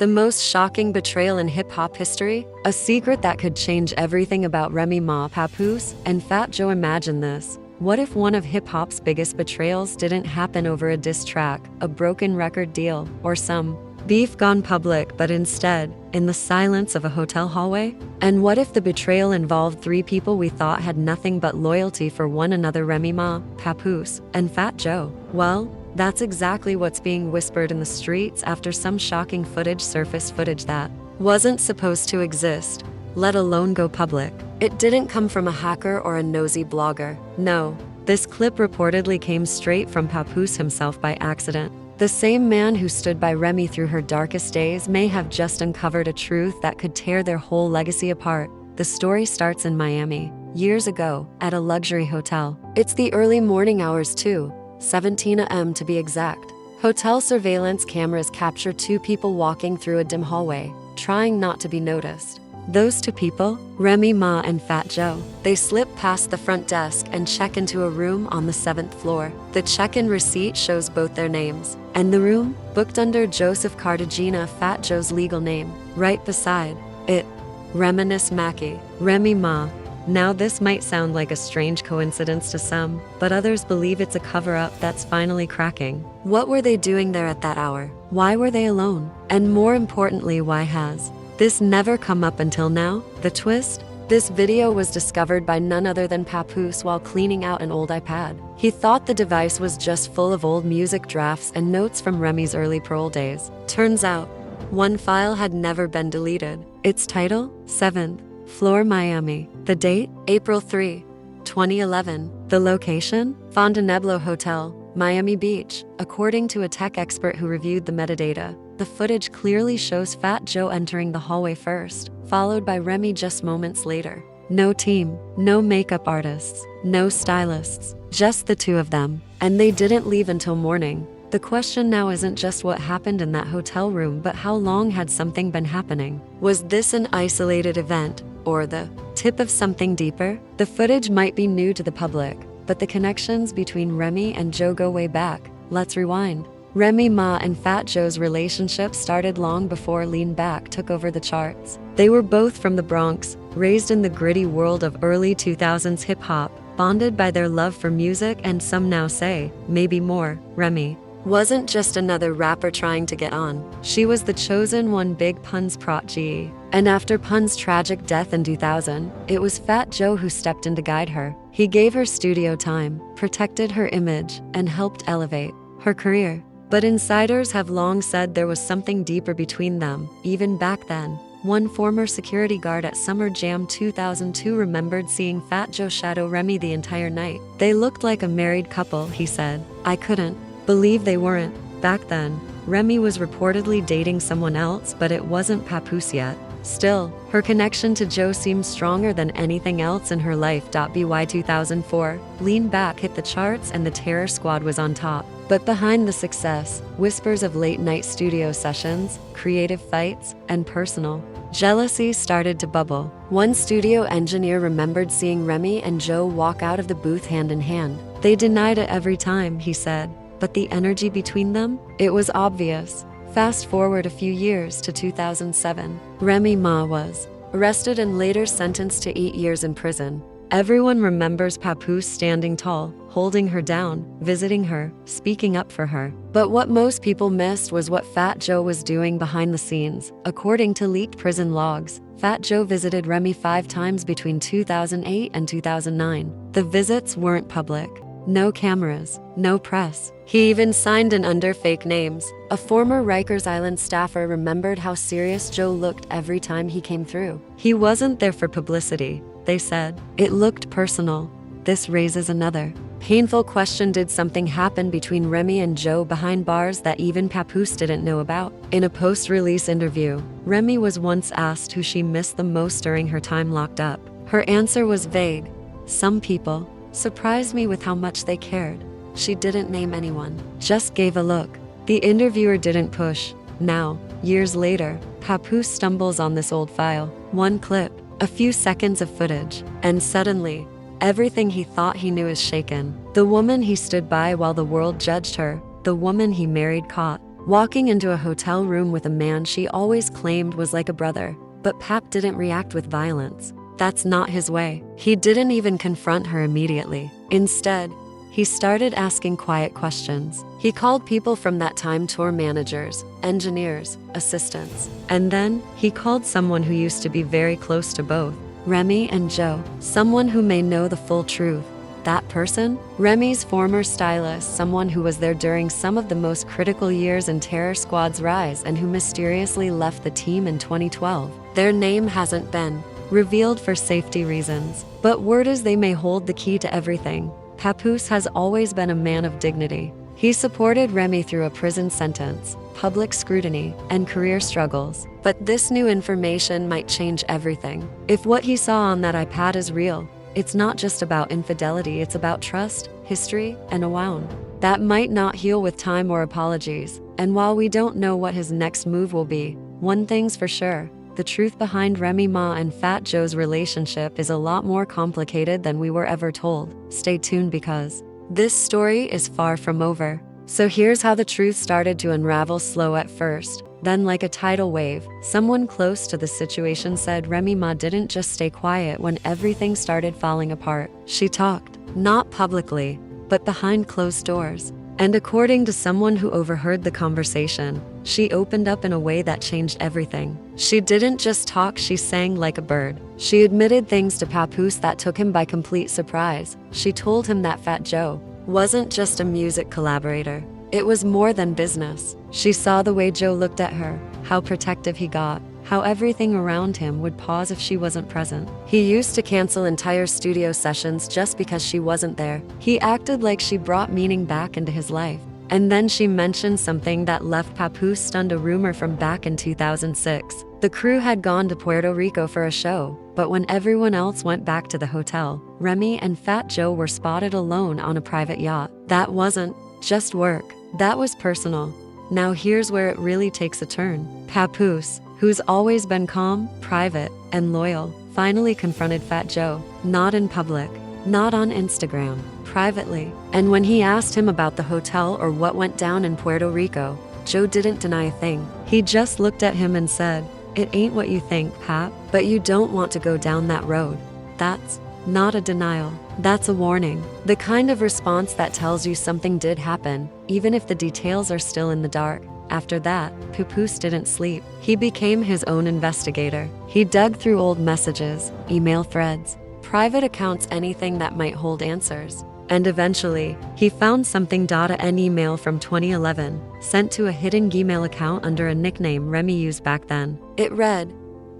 The most shocking betrayal in hip-hop history? A secret that could change everything about Remy Ma, Papoose, and Fat Joe. Imagine this. What if one of hip-hop's biggest betrayals didn't happen over a diss track, a broken record deal, or some beef gone public, but instead, in the silence of a hotel hallway? And what if the betrayal involved three people we thought had nothing but loyalty for one another: Remy Ma, Papoose, and Fat Joe? Well, that's exactly what's being whispered in the streets after some shocking footage surfaced, footage that wasn't supposed to exist, let alone go public. It didn't come from a hacker or a nosy blogger. No, this clip reportedly came straight from Papoose himself by accident. The same man who stood by Remy through her darkest days may have just uncovered a truth that could tear their whole legacy apart. The story starts in Miami, years ago, at a luxury hotel. It's the early morning hours too, 17 a.m. to be exact. Hotel surveillance cameras capture two people walking through a dim hallway, trying not to be noticed. Those two people, Remy Ma and Fat Joe. They slip past the front desk and check into a room on the 7th floor. The check-in receipt shows both their names, and the room, booked under Joseph Cartagena, Fat Joe's legal name. Right beside it, Reminisce Mackie, Remy Ma. Now this might sound like a strange coincidence to some, but others believe it's a cover-up that's finally cracking. What were they doing there at that hour? Why were they alone? And more importantly, why has this never come up until now? The twist? This video was discovered by none other than Papoose while cleaning out an old iPad. He thought the device was just full of old music drafts and notes from Remy's early parole days. Turns out, one file had never been deleted. Its title? 7th Floor, Miami. The date? April 3, 2011. The location? Fontainebleau Hotel, Miami Beach. According to a tech expert who reviewed the metadata, the footage clearly shows Fat Joe entering the hallway first, followed by Remy just moments later. No team, no makeup artists, no stylists, just the two of them. And they didn't leave until morning. The question now isn't just what happened in that hotel room, but how long had something been happening? Was this an isolated event, or the tip of something deeper? The footage might be new to the public, but the connections between Remy and Joe go way back. Let's rewind. Remy Ma and Fat Joe's relationship started long before Lean Back took over the charts. They were both from the Bronx, raised in the gritty world of early 2000s hip-hop, bonded by their love for music and, some now say, maybe more. Remy wasn't just another rapper trying to get on. She was the chosen one, Big Pun's protege. And after Pun's tragic death in 2000, it was Fat Joe who stepped in to guide her. He gave her studio time, protected her image, and helped elevate her career. But insiders have long said there was something deeper between them, even back then. One former security guard at Summer Jam 2002 remembered seeing Fat Joe shadow Remy the entire night. They looked like a married couple, he said. I couldn't believe they weren't. Back then, Remy was reportedly dating someone else, but it wasn't Papoose yet. Still, her connection to Joe seemed stronger than anything else in her life. By 2004, Lean Back hit the charts and the Terror Squad was on top. But behind the success, whispers of late-night studio sessions, creative fights, and personal jealousy started to bubble. One studio engineer remembered seeing Remy and Joe walk out of the booth hand in hand. They denied it every time, he said, but the energy between them, it was obvious. Fast forward a few years to 2007. Remy Ma was arrested and later sentenced to 8 years in prison. Everyone remembers Papoose standing tall, holding her down, visiting her, speaking up for her. But what most people missed was what Fat Joe was doing behind the scenes. According to leaked prison logs, Fat Joe visited Remy 5 times between 2008 and 2009. The visits weren't public. No cameras, no press. He even signed in under fake names. A former Rikers Island staffer remembered how serious Joe looked every time he came through. He wasn't there for publicity, they said. It looked personal. This raises another painful question. Did something happen between Remy and Joe behind bars that even Papoose didn't know about? In a post-release interview, Remy was once asked who she missed the most during her time locked up. Her answer was vague. Some people surprised me with how much they cared. She didn't name anyone, just gave a look. The interviewer didn't push. Now, years later, Papoose stumbles on this old file. One clip, a few seconds of footage, and suddenly, everything he thought he knew is shaken. The woman he stood by while the world judged her, the woman he married caught, walking into a hotel room with a man she always claimed was like a brother. But Pap didn't react with violence. That's not his way. He didn't even confront her immediately. Instead, he started asking quiet questions. He called people from that time tour managers, engineers, assistants. And then, he called someone who used to be very close to both, Remy and Joe. Someone who may know the full truth. That person? Remy's former stylist, someone who was there during some of the most critical years in Terror Squad's rise and who mysteriously left the team in 2012. Their name hasn't been revealed for safety reasons, but word is they may hold the key to everything. Papoose has always been a man of dignity. He supported Remy through a prison sentence, public scrutiny, and career struggles. But this new information might change everything. If what he saw on that iPad is real, it's not just about infidelity, it's about trust, history, and a wound that might not heal with time or apologies. And while we don't know what his next move will be, one thing's for sure. The truth behind Remy Ma and Fat Joe's relationship is a lot more complicated than we were ever told. Stay tuned because this story is far from over. So here's how the truth started to unravel, slow at first. Then, like a tidal wave, someone close to the situation said Remy Ma didn't just stay quiet when everything started falling apart. She talked, not publicly, but behind closed doors. And according to someone who overheard the conversation, she opened up in a way that changed everything. She didn't just talk, she sang like a bird. She admitted things to Papoose that took him by complete surprise. She told him that Fat Joe wasn't just a music collaborator. It was more than business. She saw the way Joe looked at her, how protective he got, how everything around him would pause if she wasn't present. He used to cancel entire studio sessions just because she wasn't there. He acted like she brought meaning back into his life. And then she mentioned something that left Papoose stunned, a rumor from back in 2006. The crew had gone to Puerto Rico for a show, but when everyone else went back to the hotel, Remy and Fat Joe were spotted alone on a private yacht. That wasn't just work. That was personal. Now here's where it really takes a turn. Papoose, who's always been calm, private, and loyal, finally confronted Fat Joe. Not in public, not on Instagram, privately. And when he asked him about the hotel or what went down in Puerto Rico, Joe didn't deny a thing. He just looked at him and said, "It ain't what you think, Pap, but you don't want to go down that road." That's not a denial. That's a warning. The kind of response that tells you something did happen, even if the details are still in the dark. After that, Papoose didn't sleep. He became his own investigator. He dug through old messages, email threads, private accounts, anything that might hold answers. And eventually, he found something. An email from 2011, sent to a hidden Gmail account under a nickname Remy used back then. It read,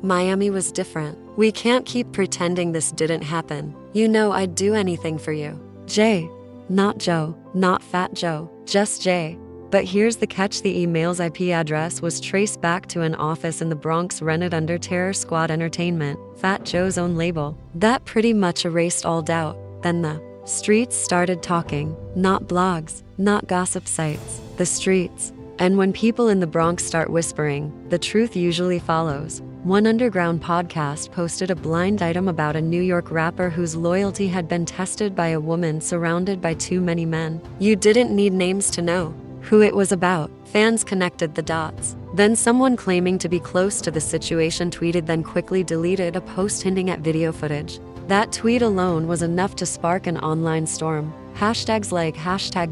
"Miami was different. We can't keep pretending this didn't happen. You know I'd do anything for you. Jay." Not Joe, not Fat Joe, just Jay. But here's the catch: the email's IP address was traced back to an office in the Bronx rented under Terror Squad Entertainment, Fat Joe's own label. That pretty much erased all doubt. Then the streets started talking. Not blogs, not gossip sites, the streets. And when people in the Bronx start whispering, the truth usually follows. One underground podcast posted a blind item about a New York rapper whose loyalty had been tested by a woman surrounded by too many men. You didn't need names to know who it was about. Fans connected the dots. Then someone claiming to be close to the situation tweeted, then quickly deleted a post hinting at video footage. That tweet alone was enough to spark an online storm. Hashtags like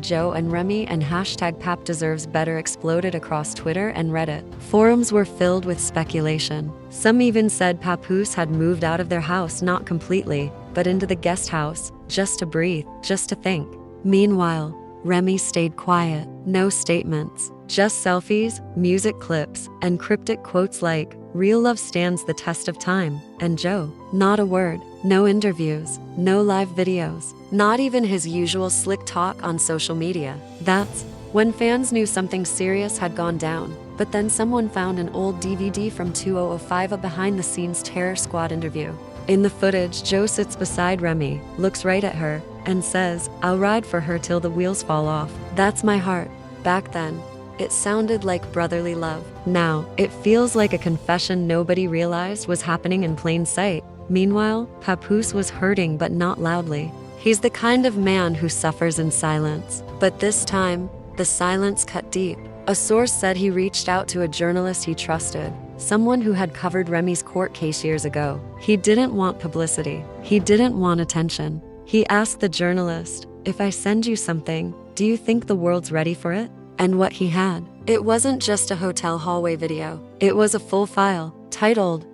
#Joe and Remy and #PapDeservesBetter exploded across Twitter and Reddit. Forums were filled with speculation. Some even said Papoose had moved out of their house, not completely, but into the guest house, just to breathe, just to think. Meanwhile, Remy stayed quiet. No statements, just selfies, music clips, and cryptic quotes like, "Real love stands the test of time." And Joe, not a word. No interviews, no live videos, not even his usual slick talk on social media. That's when fans knew something serious had gone down. But then someone found an old DVD from 2005, a behind-the-scenes Terror Squad interview. In the footage, Joe sits beside Remy, looks right at her, and says, "I'll ride for her till the wheels fall off. That's my heart." Back then, it sounded like brotherly love. Now, it feels like a confession nobody realized was happening in plain sight. Meanwhile, Papoose was hurting, but not loudly. He's the kind of man who suffers in silence. But this time, the silence cut deep. A source said he reached out to a journalist he trusted, someone who had covered Remy's court case years ago. He didn't want publicity. He didn't want attention. He asked the journalist, "If I send you something, do you think the world's ready for it?" And what he had, it wasn't just a hotel hallway video. It was a full file, titled,